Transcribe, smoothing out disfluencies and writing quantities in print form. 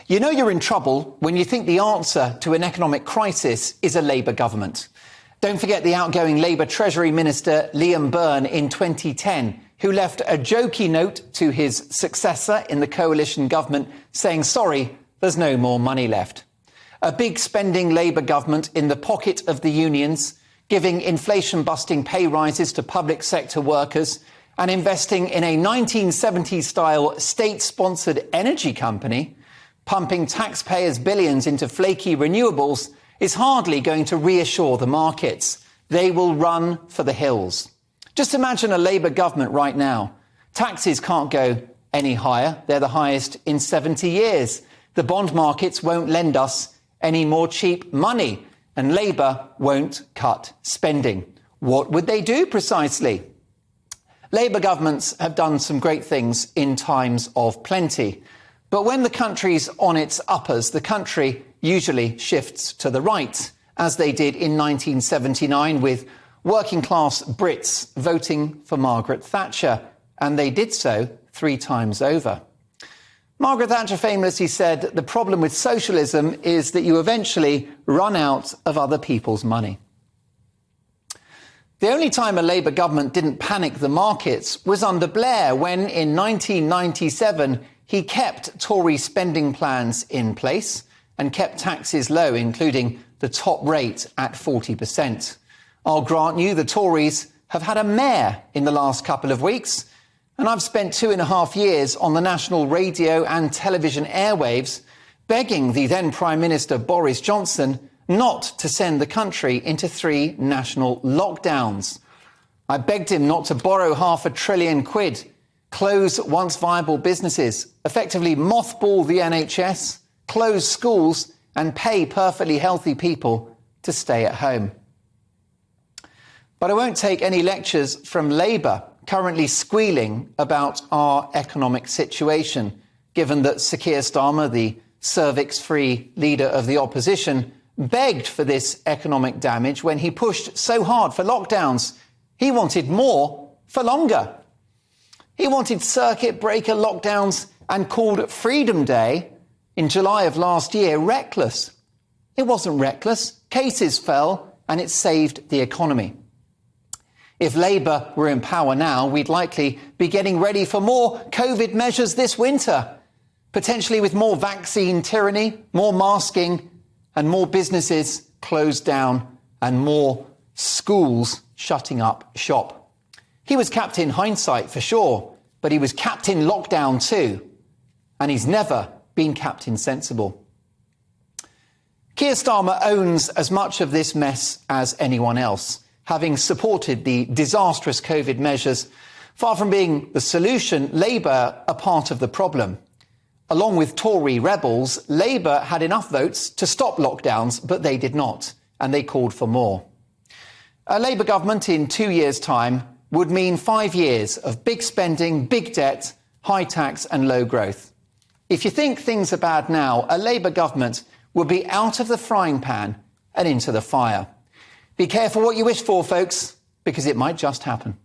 You know you're in trouble when you think the answer to an economic crisis is a Labour government. Don't forget the outgoing Labour Treasury Minister Liam Byrne in 2010, who left a jokey note to his successor in the coalition government saying, sorry, there's no more money left. A big spending Labour government in the pocket of the unions, giving inflation-busting pay rises to public sector workers and investing in a 1970s-style state-sponsored energy company, pumping taxpayers' billions into flaky renewables, is hardly going to reassure the markets. They will run for the hills. Just imagine a Labour government right now. Taxes can't go any higher. They're the highest in 70 years. The bond markets won't lend us any more cheap money, and Labour won't cut spending. What would they do precisely? Labour governments have done some great things in times of plenty. But when the country's on its uppers, the country usually shifts to the right, as they did in 1979 with working-class Brits voting for Margaret Thatcher, and they did so 3 times over. Margaret Thatcher famously said, the problem with socialism is that you eventually run out of other people's money. The only time a Labour government didn't panic the markets was under Blair, when in 1997 he kept Tory spending plans in place and kept taxes low, including the top rate at 40%. I'll grant you the Tories have had a mare in the last couple of weeks, and I've spent 2.5 years on the national radio and television airwaves begging the then Prime Minister Boris Johnson not to send the country into 3 national lockdowns. I begged him not to borrow £500 billion, close once viable businesses, effectively mothball the NHS, close schools and pay perfectly healthy people to stay at home. But I won't take any lectures from Labour, currently squealing about our economic situation, given that Sir Keir Starmer, the cervix-free leader of the opposition, begged for this economic damage when he pushed so hard for lockdowns. He wanted more for longer. He wanted circuit breaker lockdowns and called Freedom Day in July of last year reckless. It wasn't reckless. Cases fell and it saved the economy. If Labour were in power now, we'd likely be getting ready for more COVID measures this winter, potentially with more vaccine tyranny, more masking, and more businesses closed down and more schools shutting up shop. He was Captain Hindsight for sure, but he was Captain Lockdown too. And he's never been Captain Sensible. Keir Starmer owns as much of this mess as anyone else, having supported the disastrous COVID measures. Far from being the solution, Labour are part of the problem. Along with Tory rebels, Labour had enough votes to stop lockdowns, but they did not, and they called for more. A Labour government in 2 years' time would mean 5 years of big spending, big debt, high tax and low growth. If you think things are bad now, a Labour government will be out of the frying pan and into the fire. Be careful what you wish for, folks, because it might just happen.